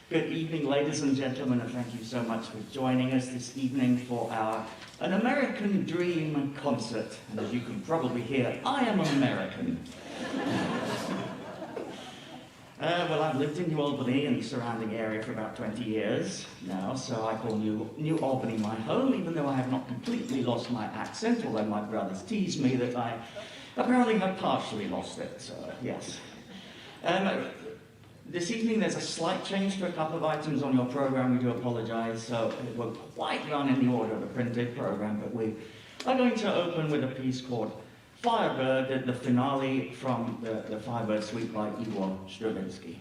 Good evening, ladies and gentlemen, and thank you so much for joining us this evening for An American Dream concert. And as you can probably hear, I am American. Well, I've lived in New Albany and the surrounding area for about 20 years now, so I call New Albany my home, even though I have not completely lost my accent, although my brothers tease me that I apparently have partially lost it, so yes. This evening there's a slight change to a couple of items on your program. We do apologize, so it won't quite run in the order of the printed program, but we are going to open with a piece called Firebird, the finale from the Firebird Suite by Stravinski.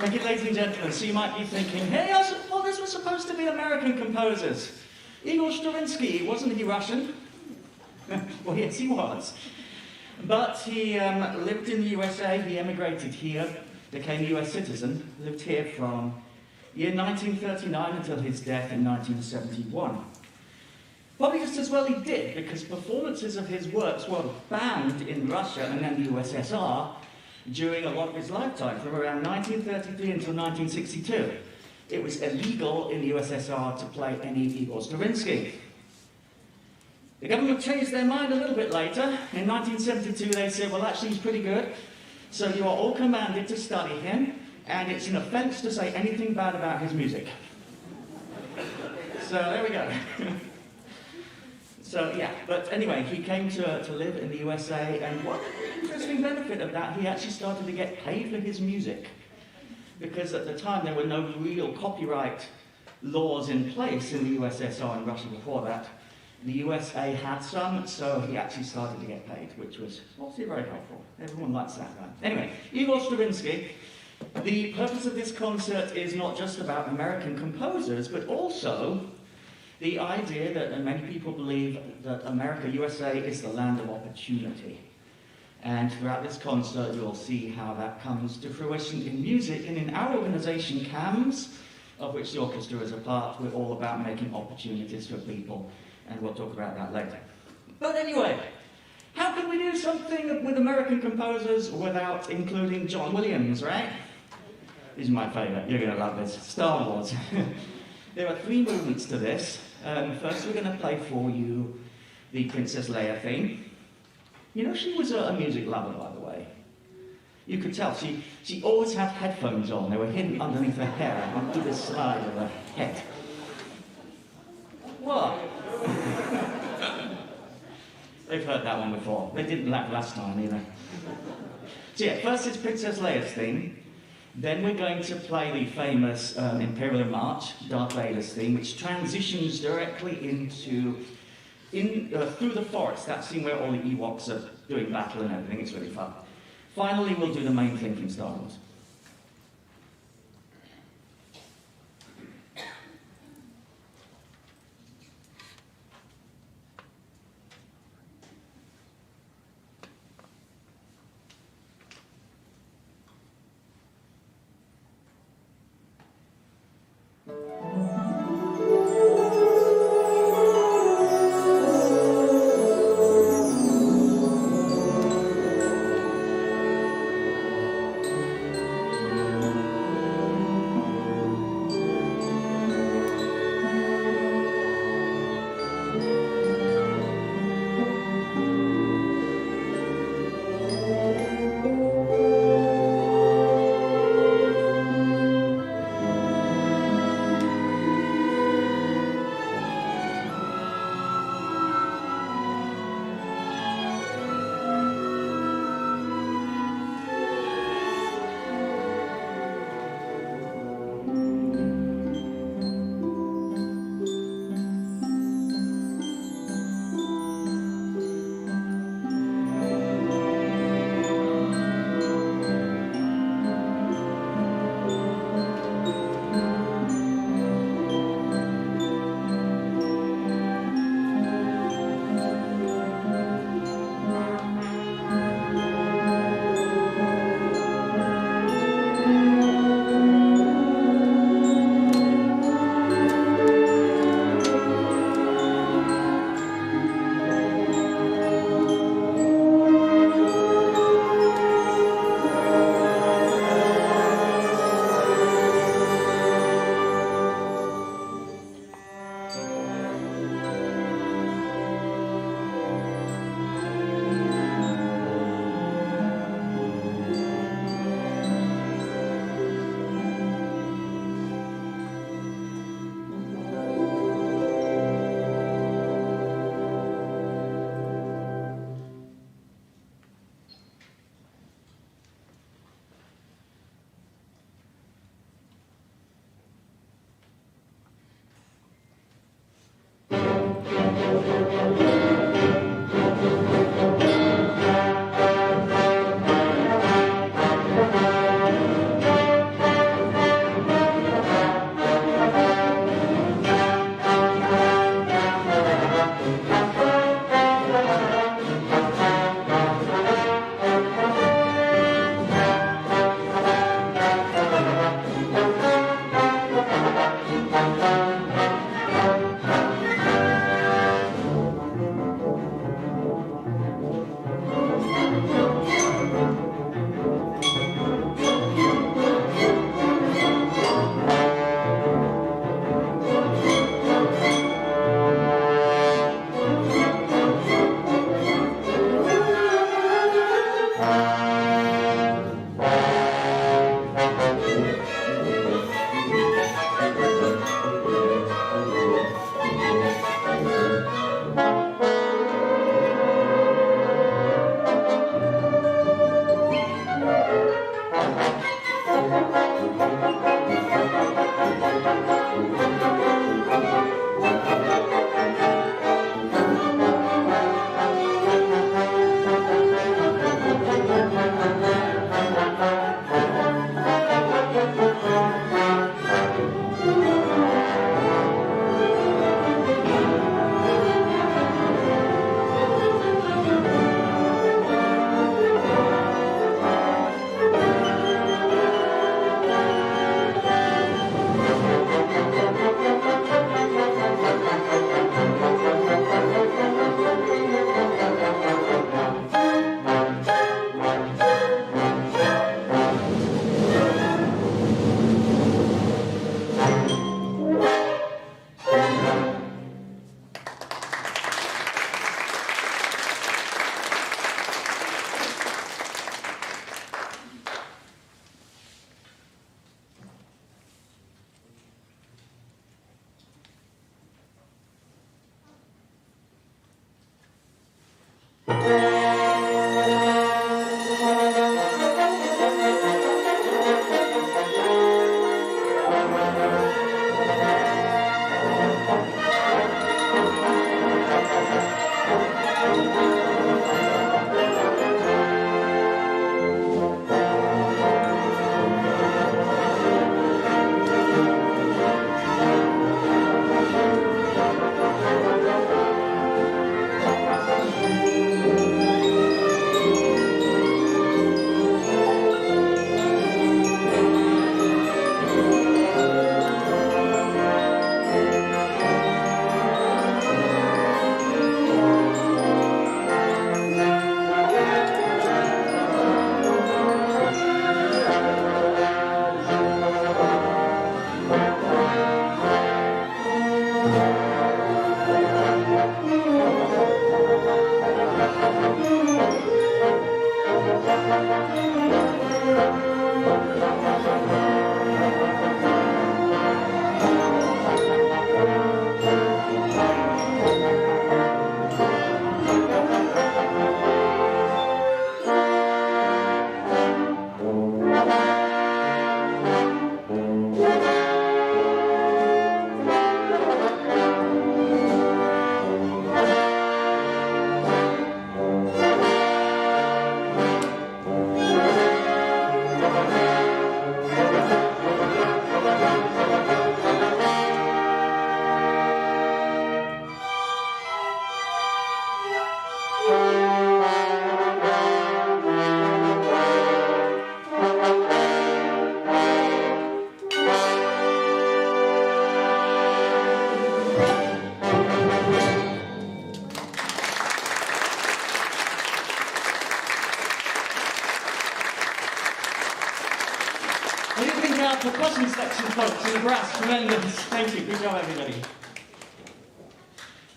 Thank you, ladies and gentlemen. So you might be thinking, hey, well, there's were supposed to be American composers. Igor Stravinsky, wasn't he Russian? Well, yes, he was. But he lived in the USA, he emigrated here, became a US citizen, lived here from year 1939 until his death in 1971. Probably just as well he did, because performances of his works were banned in Russia and then the USSR during a lot of his lifetime, from around 1933 until 1962. It was illegal in the USSR to play any Igor Stravinsky. The government changed their mind a little bit later. In 1972 they said, well, actually he's pretty good, so you are all commanded to study him, and it's an offense to say anything bad about his music. So there we go. So yeah, but anyway, he came to live in the USA, and one interesting benefit of that, he actually started to get paid for his music. Because at the time there were no real copyright laws in place in the USSR and Russia before that. The USA had some, so he actually started to get paid, which was obviously very helpful. Everyone likes that guy. Anyway, Igor Stravinsky. The purpose of this concert is not just about American composers, but also the idea that many people believe that America, USA, is the land of opportunity. And throughout this concert, you'll see how that comes to fruition in music. And in our organization, CAMS, of which the orchestra is a part, we're all about making opportunities for people. And we'll talk about that later. But anyway, how can we do something with American composers without including John Williams, right? This is my favorite. You're going to love this. Star Wars. There are 3 movements to this. First, we're going to play for you the Princess Leia theme. You know, she was a music lover, by the way. You could tell. She always had headphones on. They were hidden underneath her hair, on either side of her head. What? They've heard that one before. They didn't laugh last time either. So yeah, first it's Princess Leia's theme. Then we're going to play the famous Imperial March, Darth Vader's theme, which transitions directly into through the forest, that scene where all the Ewoks are doing battle and everything. It's really fun. Finally, we'll do the main theme from Star Wars. and the brass, tremendous. Thank you. Good job, everybody.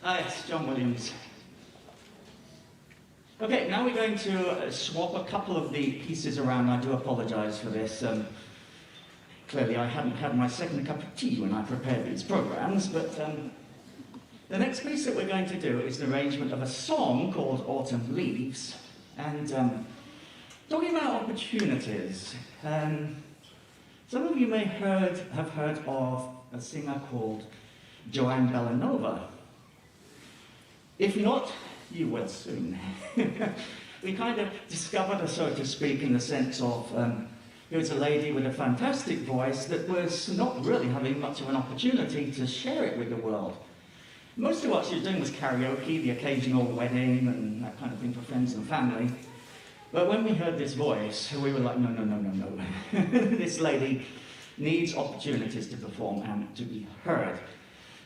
Ah, yes, John Williams. Okay, now we're going to swap a couple of the pieces around. I do apologize for this. Clearly, I hadn't had my second cup of tea when I prepared these programs, but the next piece that we're going to do is an arrangement of a song called Autumn Leaves, and talking about opportunities. Some of you may have heard of a singer called Joanne Bellanova. If not, you will soon. We kind of discovered her, so to speak, in the sense of here's a lady with a fantastic voice that was not really having much of an opportunity to share it with the world. Most of what she was doing was karaoke, the occasional wedding and that kind of thing for friends and family. But when we heard this voice, we were like, no, no, no, no, no. This lady needs opportunities to perform and to be heard.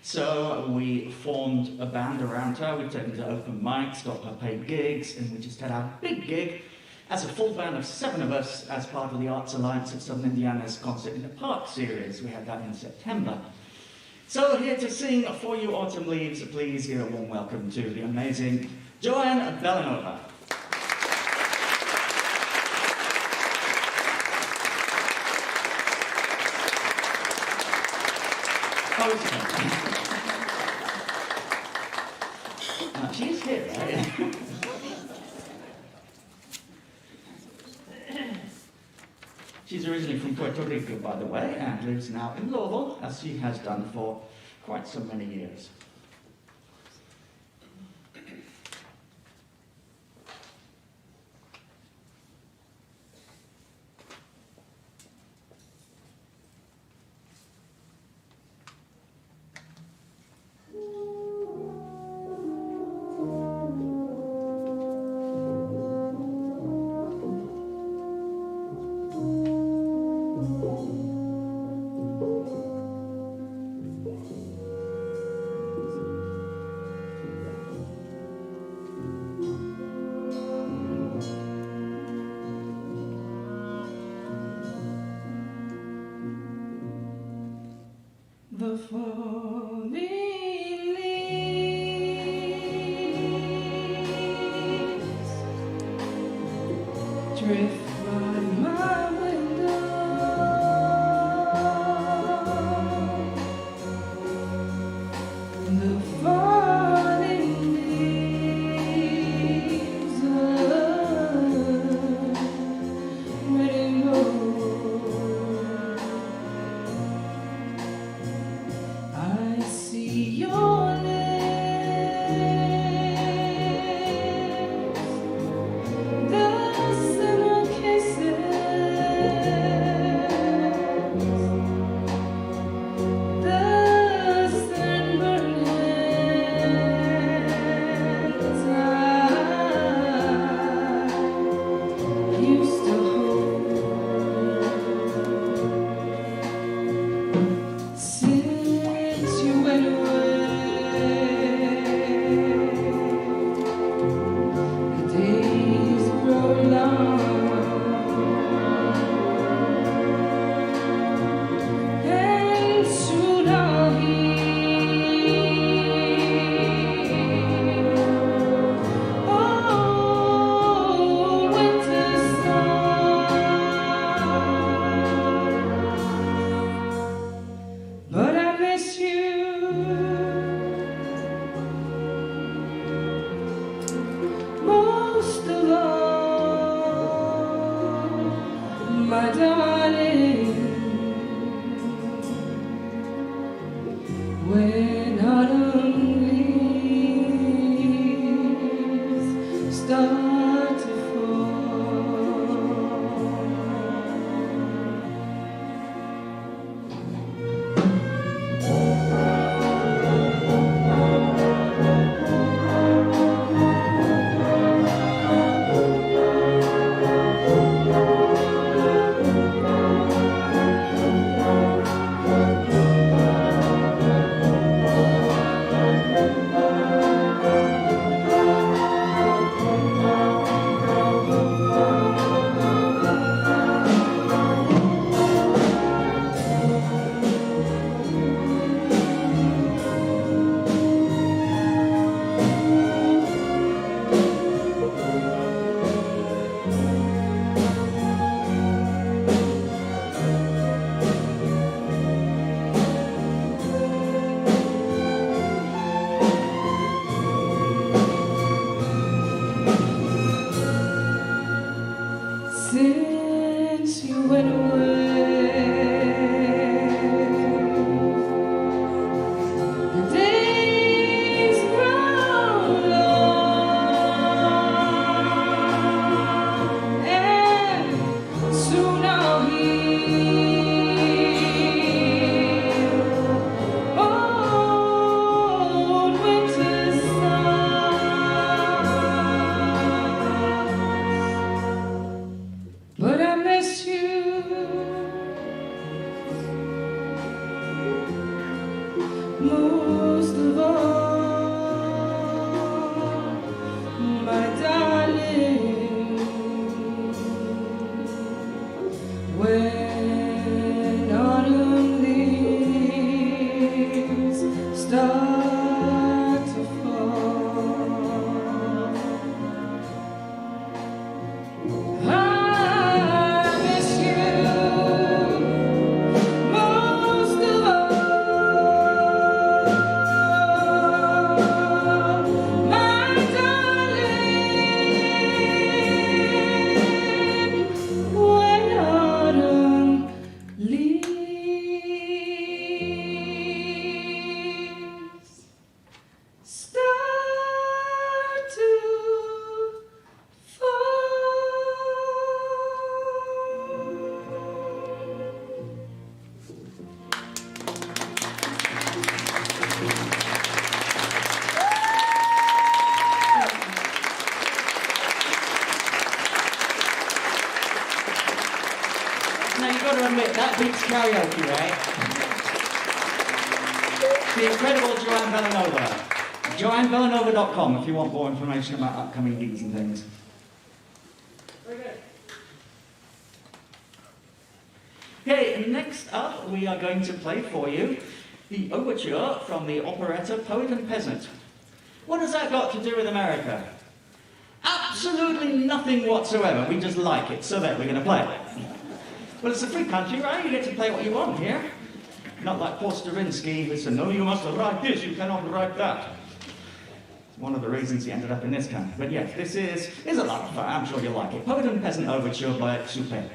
So we formed a band around her. We've taken her to open mics, got her paid gigs, and we just had our big gig as a full band of 7 of us as part of the Arts Alliance of Southern Indiana's Concert in the Park series. We had that in September. So here to sing for you Autumn Leaves, please give a warm welcome to the amazing Joanne Bellanova. She's here, right? She's originally from Puerto Rico, by the way, and lives now in Louisville, as she has done for quite so many years. The falling leaves drift by my window. The falling leaves are letting go. I see your lips, the summer Beats karaoke, right? The incredible Joanne Villanova. JoanneVillanova.com if you want more information about upcoming gigs and things. Very good. Okay, next up we are going to play for you the overture from the operetta Poet and Peasant. What has that got to do with America? Absolutely nothing whatsoever. We just like it, so there, we're going to play it. Well, it's a free country, right? You get to play what you want here. Not like poor Stravinski, who said, no, you must write this, you cannot write that. It's one of the reasons he ended up in this country. But yes, this is a lot of fun. I'm sure you'll like it. Poet and Peasant Overture by Sousa.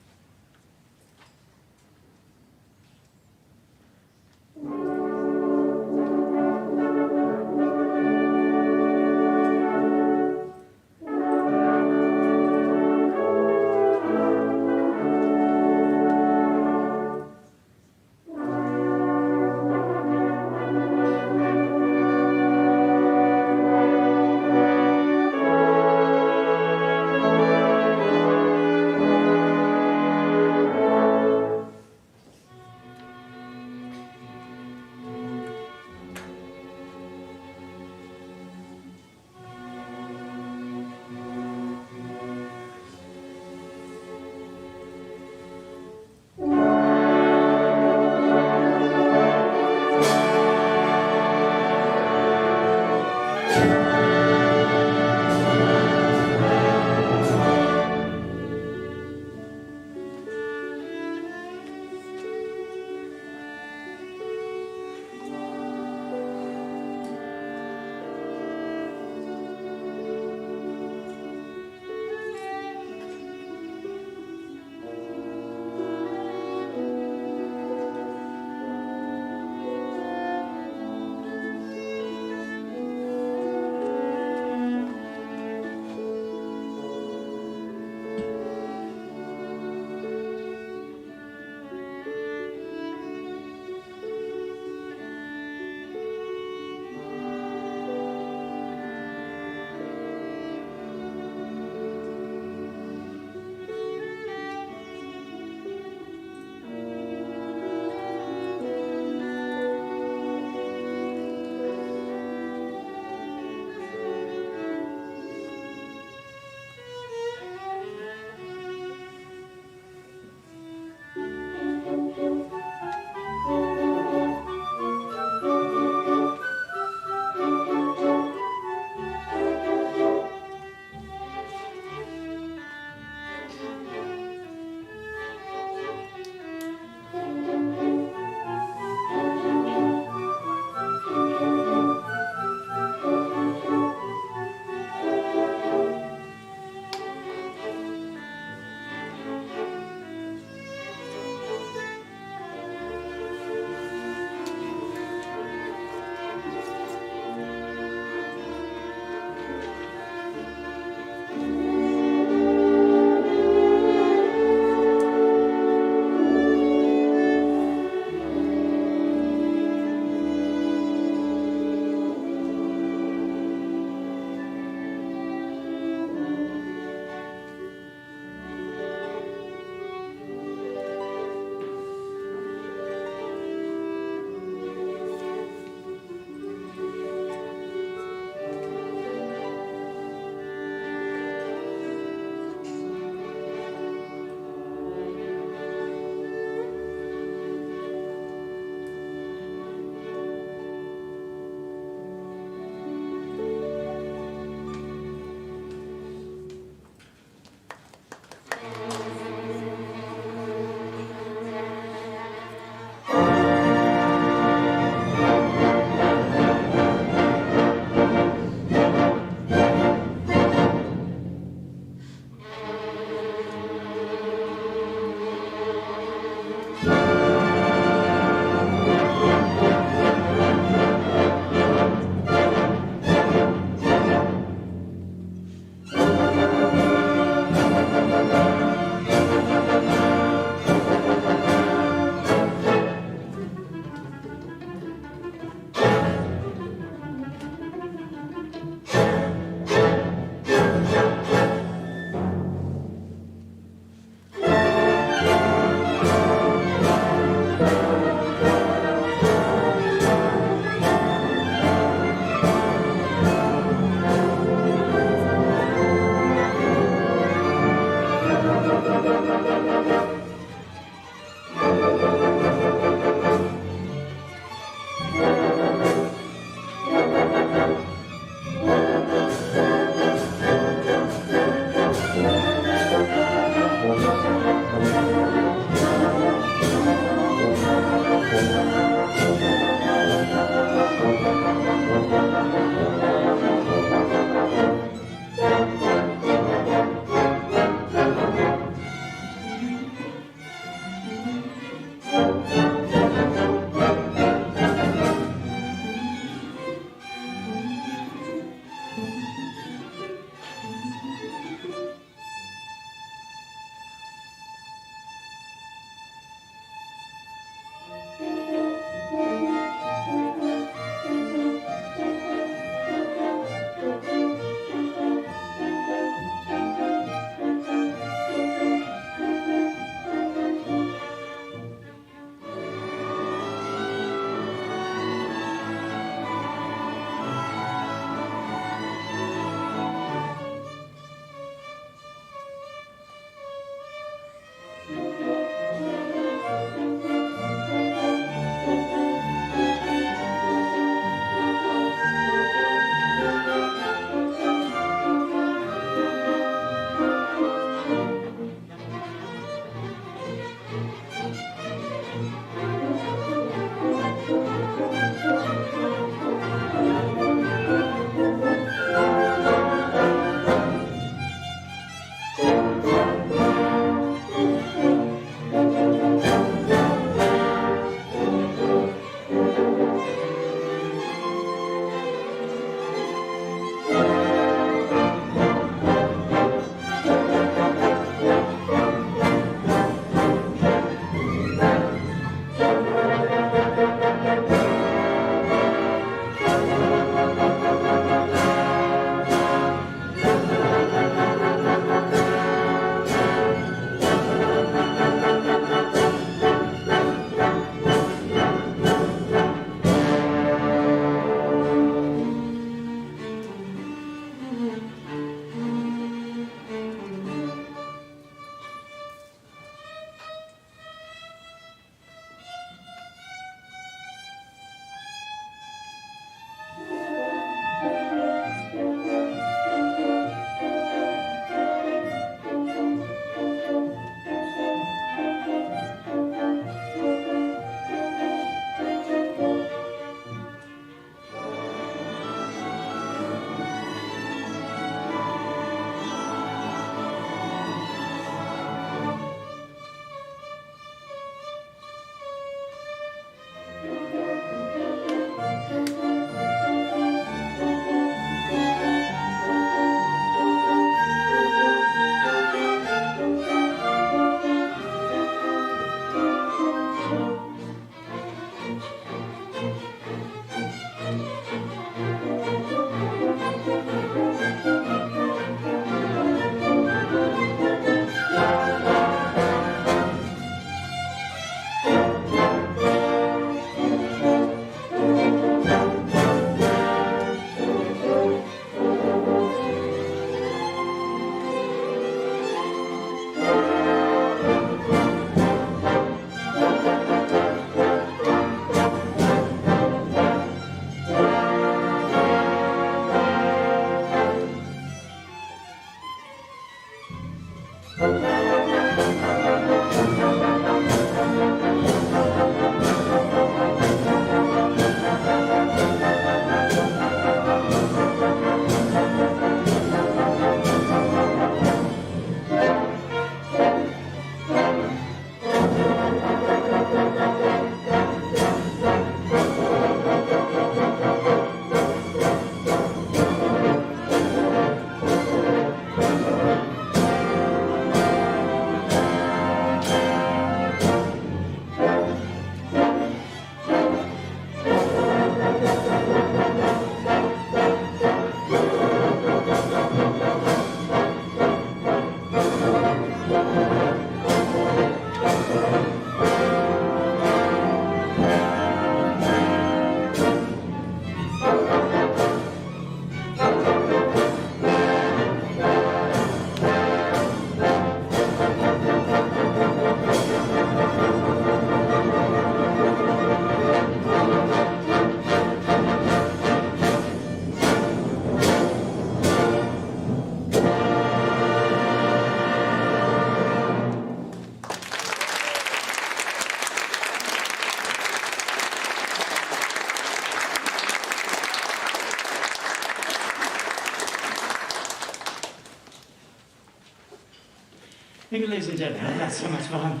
Thank you, ladies and gentlemen. That's so much fun.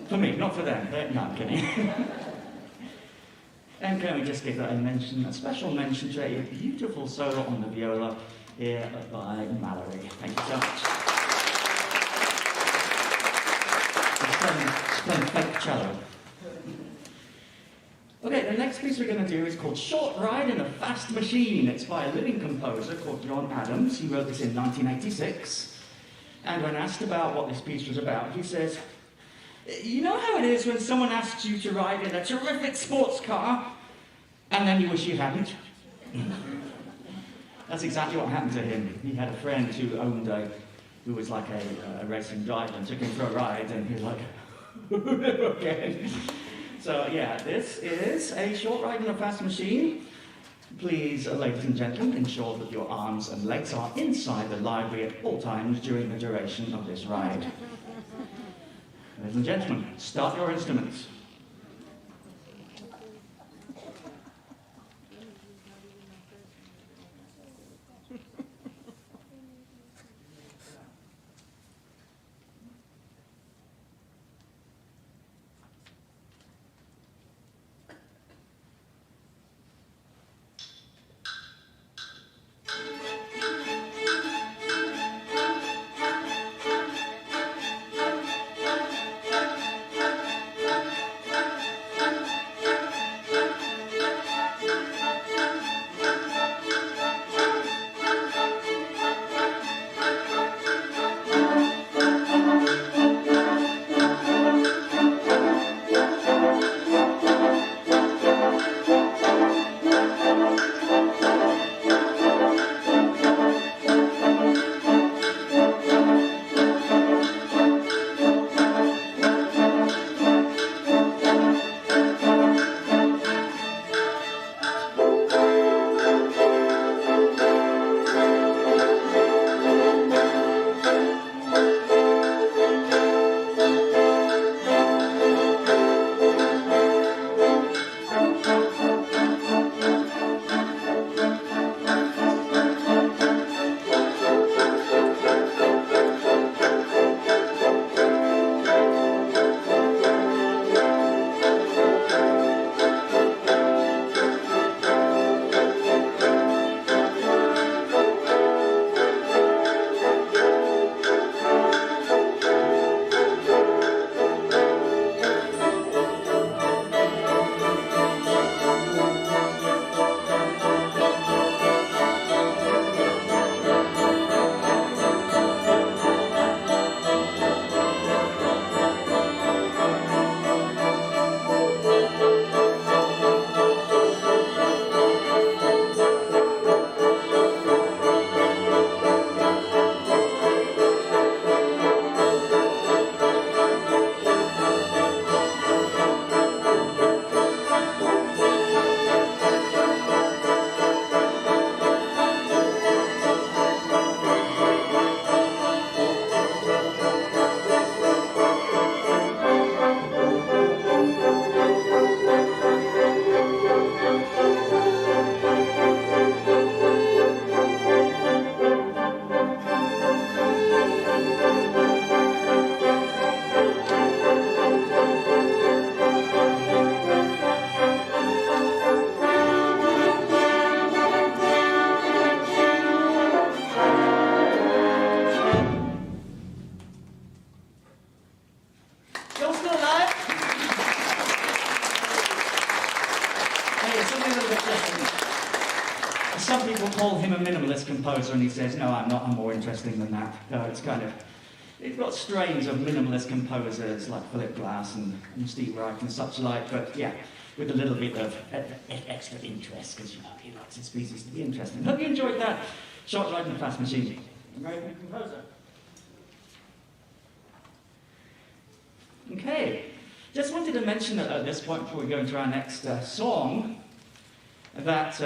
For me, not for them. No, I'm kidding. And can we just give a special mention to a beautiful solo on the viola here by Mallory. Thank you so much. It's playing fake cello. Okay, the next piece we're going to do is called Short Ride in a Fast Machine. It's by a living composer called John Adams. He wrote this in 1986. And when asked about what this piece was about, he says, "You know how it is when someone asks you to ride in a terrific sports car, and then you wish you hadn't?" That's exactly what happened to him. He had a friend who was like a racing driver, and took him for a ride, and he was like, okay. So yeah, this is a short ride in a fast machine. Please, ladies and gentlemen, ensure that your arms and legs are inside the library at all times during the duration of this ride. Ladies and gentlemen, start your instruments. Some people call him a minimalist composer, and he says, no, I'm not, I'm more interesting than that. It's kind of, it's got strains of minimalist composers like Philip Glass and Steve Reich and such like, but yeah, with a little bit of extra interest, because you know, he likes his pieces to be interesting. Hope you enjoyed that. Short Ride in a Fast Machine. American composer. Okay, just wanted to mention at this point, before we go into our next song, that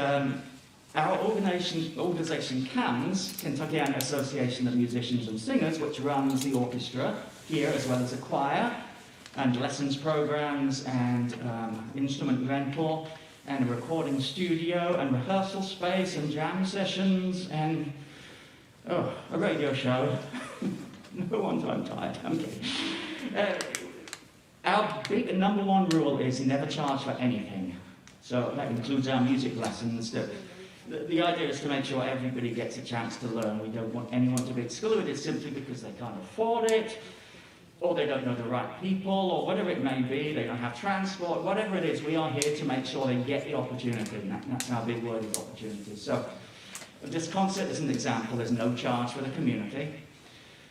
our organisation CAMS, Kentuckiana Association of Musicians and Singers, which runs the orchestra here as well as a choir, and lessons programs, and instrument rental, and a recording studio, and rehearsal space, and jam sessions, and a radio show. No wonder I'm tired. Okay. Our big number one rule is never charge for anything. So that includes our music lessons. The idea is to make sure everybody gets a chance to learn. We don't want anyone to be excluded simply because they can't afford it, or they don't know the right people, or whatever it may be. They don't have transport, whatever it is. We are here to make sure they get the opportunity. And that's our big word, is opportunity. So this concert is an example. There's no charge for the community.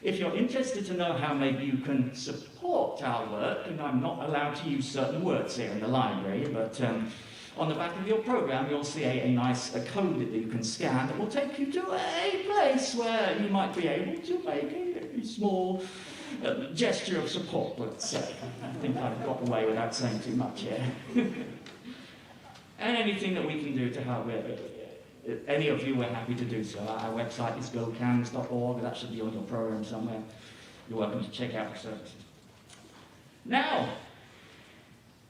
If you're interested to know how maybe you can support our work, and I'm not allowed to use certain words here in the library, but on the back of your program you'll see a nice code that you can scan that will take you to a place where you might be able to make a small gesture of support, let's say. I think I've got away without saying too much here. And anything that we can do to help any of you, we're happy to do so. Our website is gocans.org. That should be on your program somewhere. You're welcome to check out the services. Now,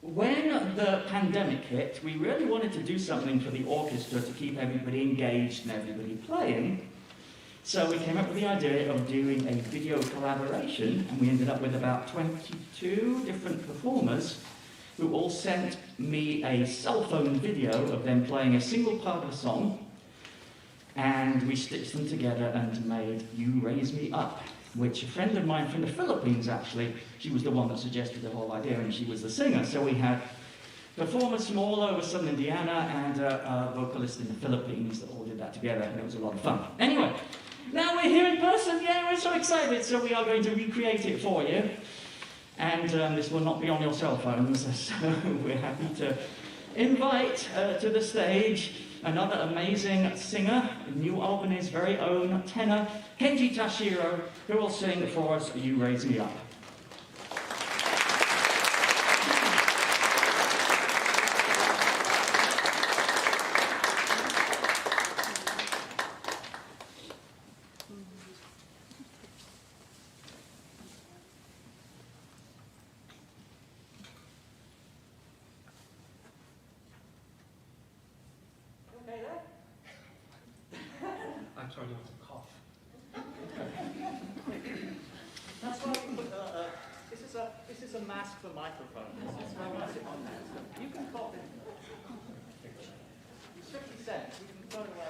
when the pandemic hit, we really wanted to do something for the orchestra to keep everybody engaged and everybody playing. So we came up with the idea of doing a video collaboration, and we ended up with about 22 different performers who all sent me a cell phone video of them playing a single part of a song, and we stitched them together and made You Raise Me Up, which a friend of mine from the Philippines, actually, she was the one that suggested the whole idea, and she was the singer. So we had performers from all over southern Indiana and a vocalist in the Philippines that all did that together, and it was a lot of fun. Anyway, now we're here in person. Yeah, we're so excited, so we are going to recreate it for you. And this will not be on your cell phones, so we're happy to invite to the stage another amazing singer, New Albany's very own tenor, Kenji Tashiro, who will sing for us You Raise Me Up. I'm sorry, there was a cough. That's why we put this is a mask for microphones. You can cough it. It's 50 cents. You can throw it away.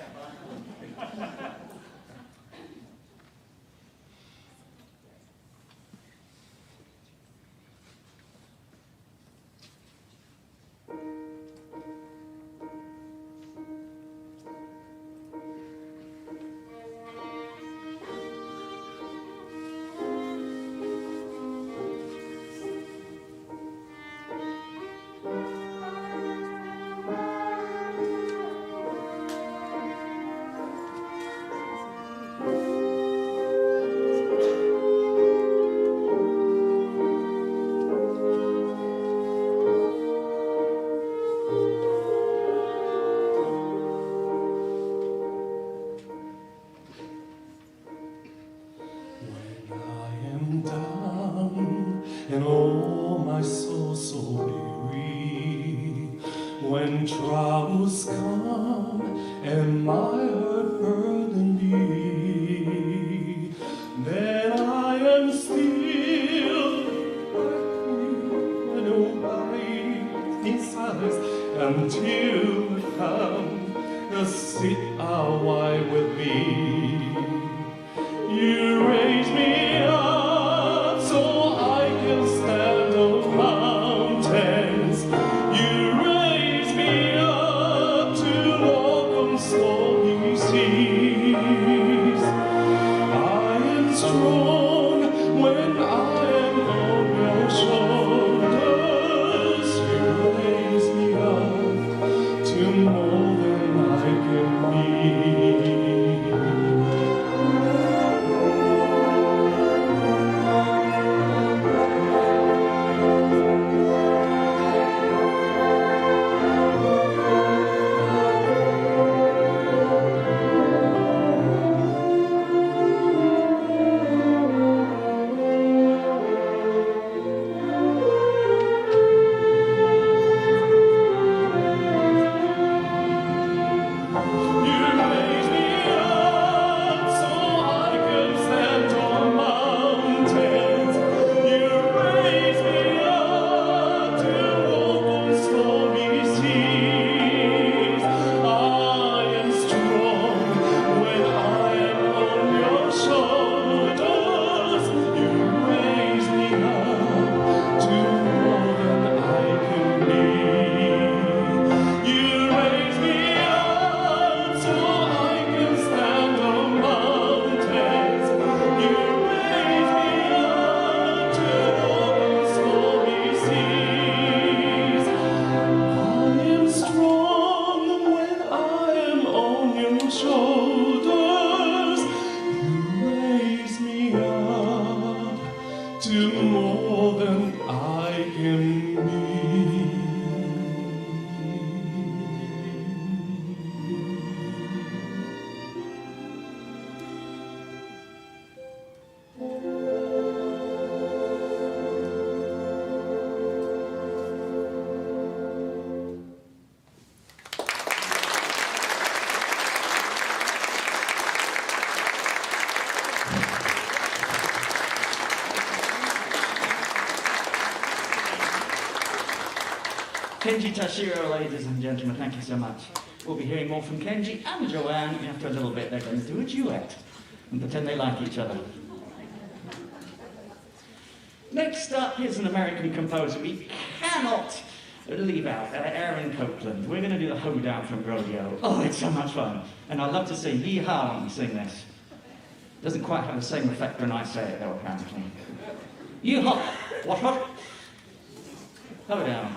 And oh, my soul so weary, when troubles come and my heart burden be, then I am still and obey in silence until you come, sit a while with me. You raise me up so I can stand on mountains. You raise me up to walk on stormy seas. I am strong when I am on your shoulders. You raise me up to more than I can be. shoulders. You raise me up to more than I can be. Kenji Tashiro, ladies and gentlemen, thank you so much. We'll be hearing more from Kenji and Joanne. After a little bit, they're going to do a duet and pretend they like each other. Next up, here's an American composer we cannot leave out, Aaron Copeland. We're going to do the Hoedown from Rodeo. Oh, it's so much fun. And I love to sing Yee-Haw when you sing this. Doesn't quite have the same effect when I say it, though, apparently. Yee-Haw! What? Hoedown.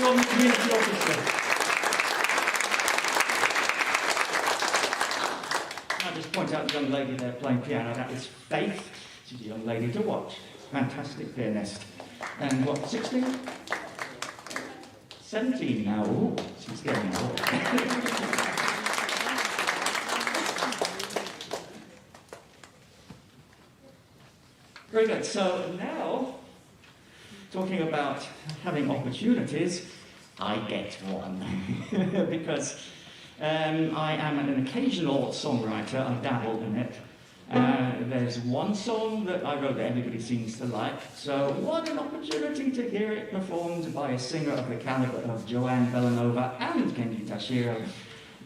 Albany Community Orchestra. I'll just point out the young lady there playing piano. That is Faith. She's a young lady to watch. Fantastic pianist. And what, 16? 17 now. Ooh, she's getting old. Very good. So now, talking about having opportunities, I get one. Because I am an occasional songwriter. I dabble in it. There's one song that I wrote that everybody seems to like. So what an opportunity to hear it performed by a singer of the caliber of Joanne Bellanova and Kenji Tashiro.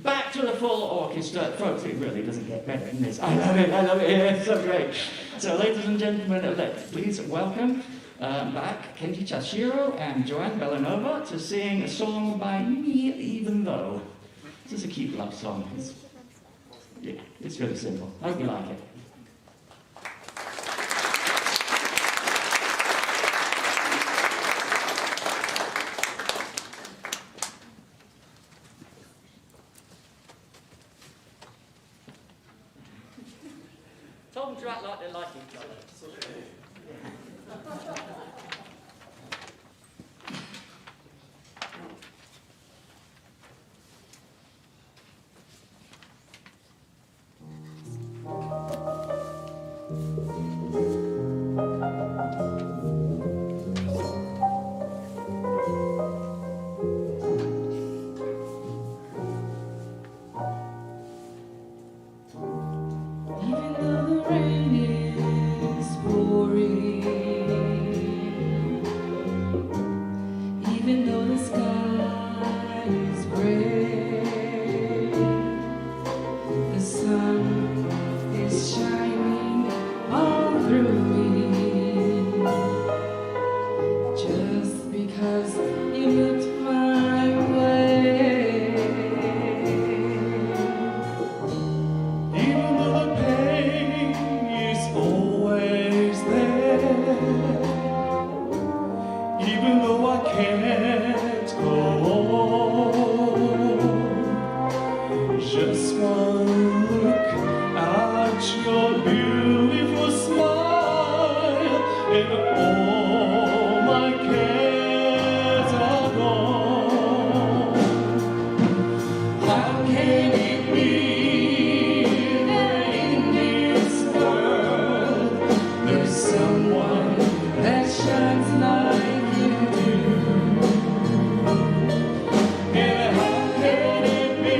Back to the full orchestra. Folks, it really doesn't get better than this. I love it, it's so great. So ladies and gentlemen, please welcome back Kenji Tashiro and Joanne Bellanova to sing a song by Me Even Though. This is a cute love song. It's really simple. I hope you like it. Tell them to act like they like each other. Even though the rain is pouring, even though the sky is gray, the sun is shining all through me. Just because you looked my way. Even though the pain is always there, even though I can't go on, just one look at your beautiful smile, and all my cares are gone. How can it be that in this world there's someone That shines like you do. and how can it be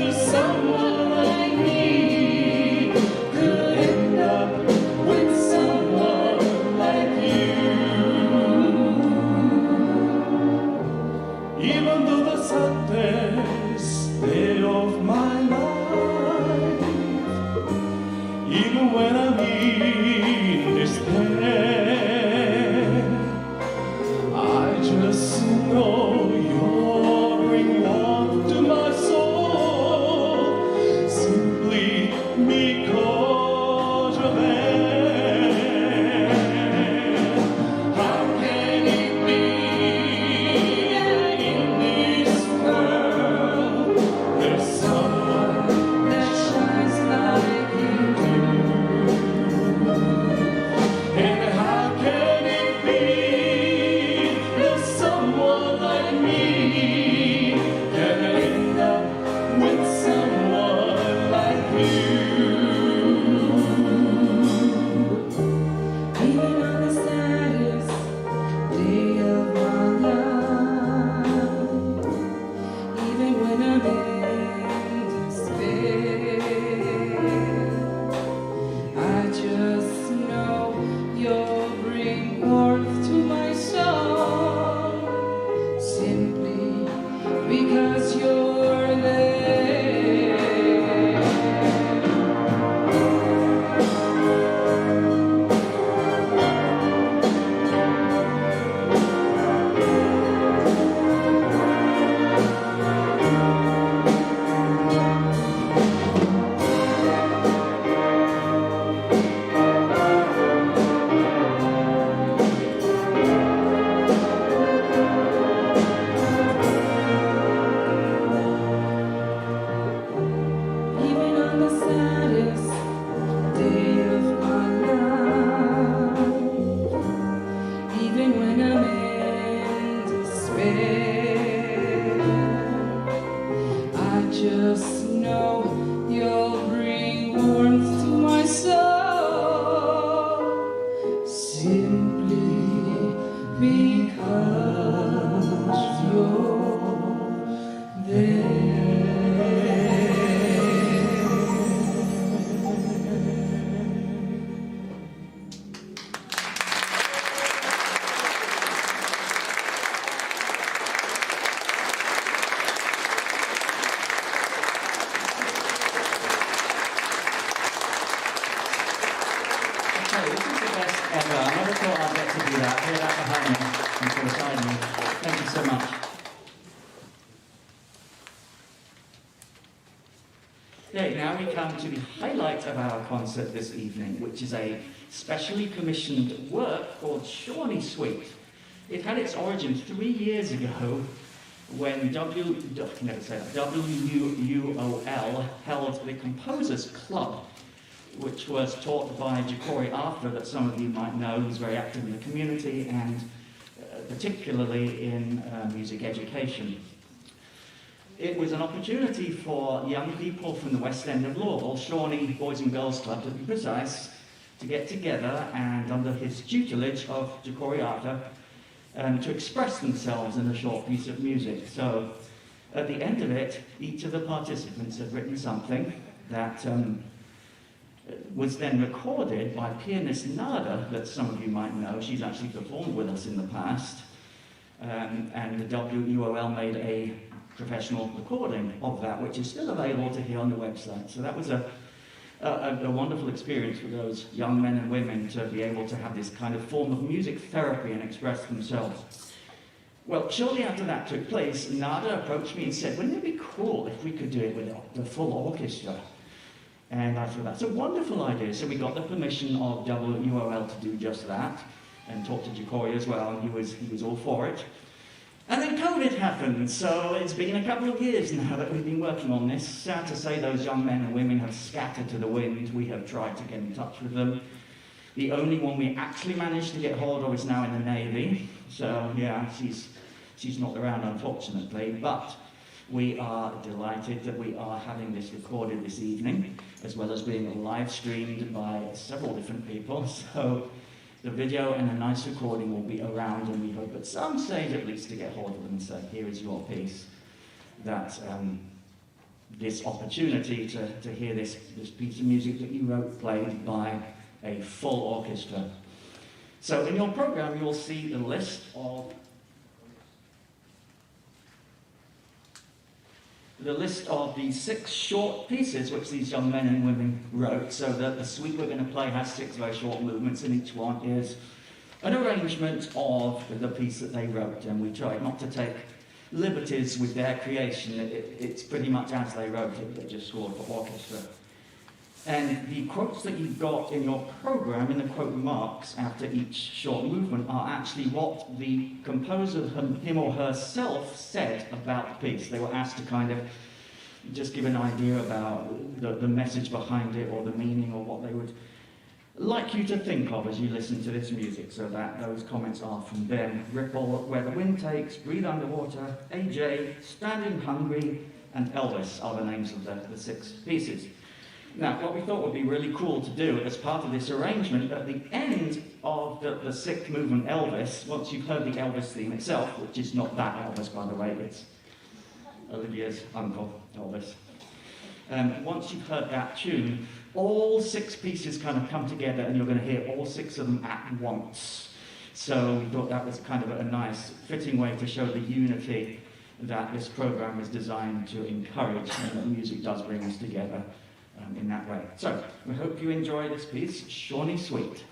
that someone like me could end up with someone like you? Even though the saddest day of my life, even when I'm in despair, I just know you'll bring warmth to my soul simply because you're there. How can it be that in this world there's someone That shines like you do. and how can it be that someone like me can end up with someone like you? warmth to my soul, simply because you're there. Okay, this is the best ever. I never thought I'd get to do that. Hear that behind me and to the side of me. Thank you so much. Okay, now we come to the highlight of our concert this evening, which is a specially commissioned work called Shawnee Suite. It had its origin 3 years ago when UofL held the Composers Club, which was taught by Ja'Cory Arthur, that some of you might know, who's very active in the community and particularly in music education. It was an opportunity for young people from the West End of Louisville, Shawnee Boys and Girls Club to be precise, to get together and under his tutelage of Ja'Cory Arthur to express themselves in a short piece of music. So at the end of it, each of the participants had written something that was then recorded by pianist Nada, that some of you might know. She's actually performed with us in the past. And the UofL made a professional recording of that, which is still available to hear on the website. So that was a wonderful experience for those young men and women to be able to have this kind of form of music therapy and express themselves. Well, shortly after that took place, Nada approached me and said, wouldn't it be cool if we could do it with the full orchestra? And I thought, that's a wonderful idea. So we got the permission of UofL to do just that, and talked to Ja'Cory as well, and he was all for it. And then COVID happened, so it's been a couple of years now that we've been working on this. Sad to say those young men and women have scattered to the wind. We have tried to get in touch with them. The only one we actually managed to get hold of is now in the Navy. So yeah, she's not around, unfortunately, but we are delighted that we are having this recorded this evening, as well as being live streamed by several different people. So the video and a nice recording will be around, and we hope at some stage at least to get hold of them and say, here is your piece. That this opportunity to hear this piece of music that you wrote played by a full orchestra. So in your program you'll see the list of the 6 short pieces which these young men and women wrote. So that the suite we're going to play has 6 very short movements, and each one is an arrangement of the piece that they wrote. And we tried not to take liberties with their creation. It's pretty much as they wrote it, they just scored for orchestra. And the quotes that you've got in your program, in the quote marks after each short movement, are actually what the composer, him or herself, said about the piece. They were asked to kind of just give an idea about the message behind it, or the meaning, or what they would like you to think of as you listen to this music. So that those comments are from them. Ripple, Where the Wind Takes, Breathe Underwater, AJ, Standing Hungry, and Elvis are the names of the 6 pieces. Now, what we thought would be really cool to do as part of this arrangement, at the end of the 6th movement, Elvis, once you've heard the Elvis theme itself, which is not that Elvis, by the way, it's Olivia's uncle, Elvis. Once you've heard that tune, all 6 pieces kind of come together, and you're going to hear all 6 of them at once. So we thought that was kind of a nice, fitting way to show the unity that this program is designed to encourage, and that music does bring us together in that way. So, we hope you enjoy this piece, Shawnee Suite.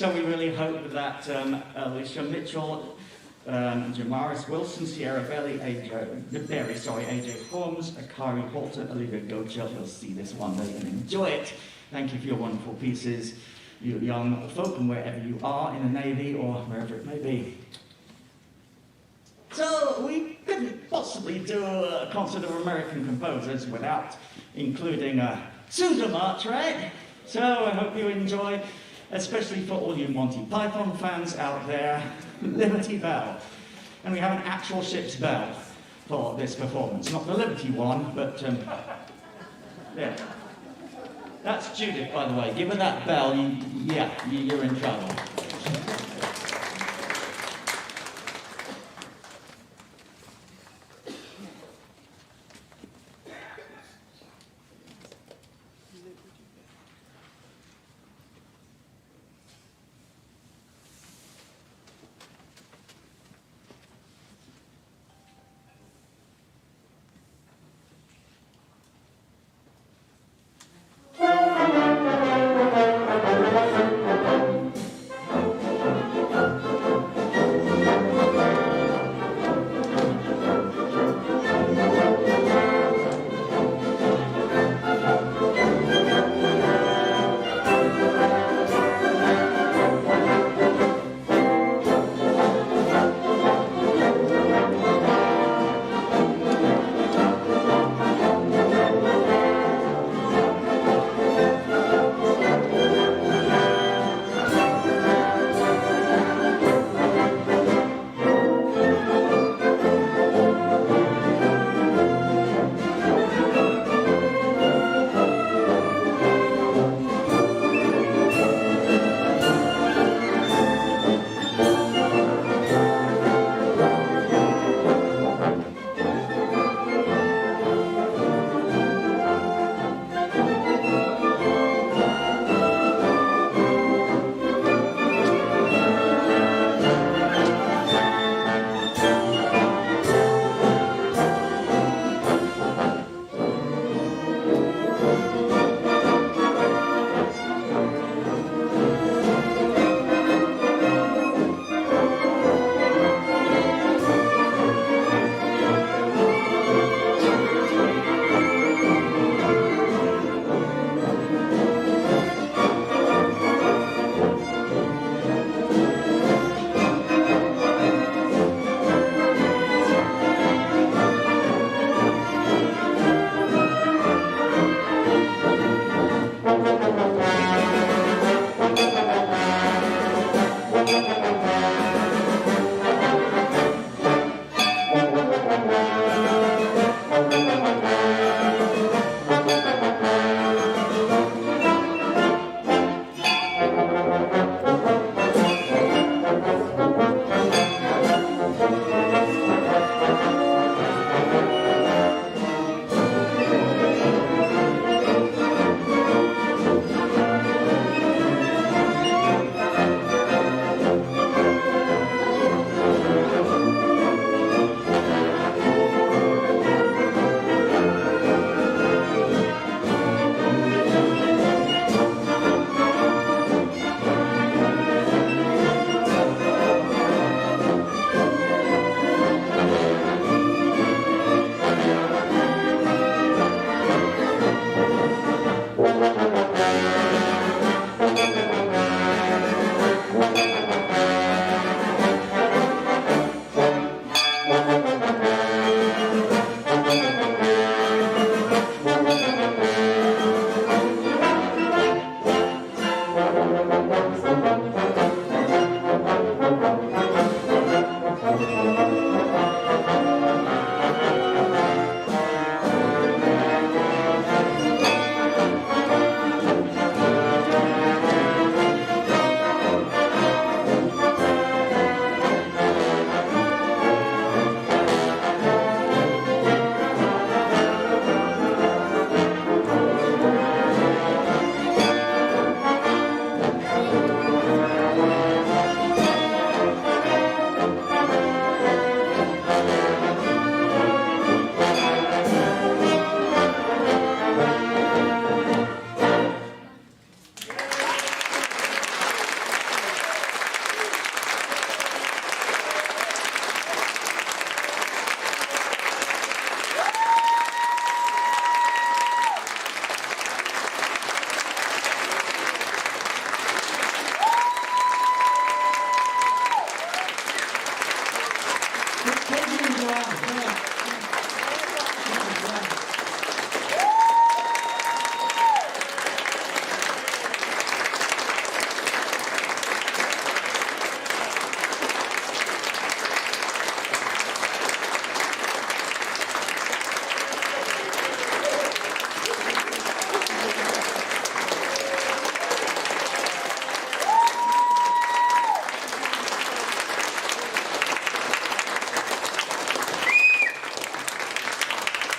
So we really hope that Alicia Mitchell, Jamaris Wilson, Sierra Berry, AJ Holmes, Akari Holton, Olivia Gocher will see this one day and enjoy it. Thank you for your wonderful pieces, you young folk, and wherever you are in the Navy or wherever it may be. So we couldn't possibly do a concert of American composers without including a Sousa march, right? So I hope you enjoy, especially for all you Monty Python fans out there, Liberty Bell. And we have an actual ship's bell for this performance. Not the Liberty one, but yeah. That's Judith, by the way. Give her that bell, you're in trouble.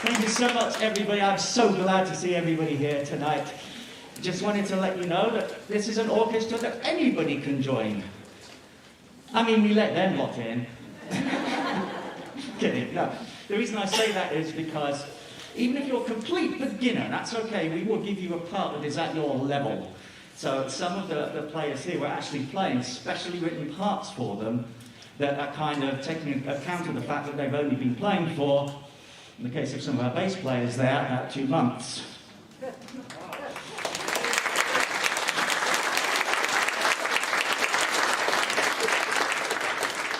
Thank you so much, everybody. I'm so glad to see everybody here tonight. Just wanted to let you know that this is an orchestra that anybody can join. I mean, we let them lot in. Kidding, no. The reason I say that is because even if you're a complete beginner, that's okay. We will give you a part that is at your level. So some of the players here were actually playing specially written parts for them that are kind of taking account of the fact that they've only been playing for, in the case of some of our bass players there, about 2 months.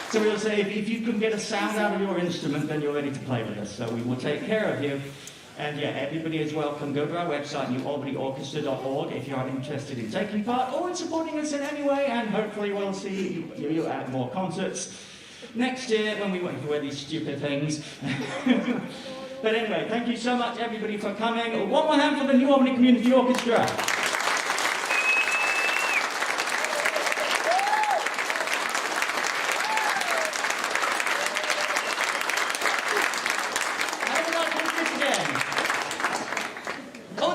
So we'll say, if you can get a sound out of your instrument, then you're ready to play with us. So we will take care of you. And yeah, everybody is welcome. Go to our website, UofLorchestra.org, if you are interested in taking part or in supporting us in any way. And hopefully we'll see you at more concerts next year when we won't have to wear these stupid things. But anyway, thank you so much, everybody, for coming. One more hand for the New Albany Community Orchestra.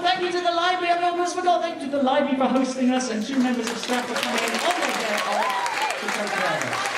Thank you to the library. I almost forgot. Thank you to the library for hosting us, and 2 members of staff for coming in on their day off to take care of us.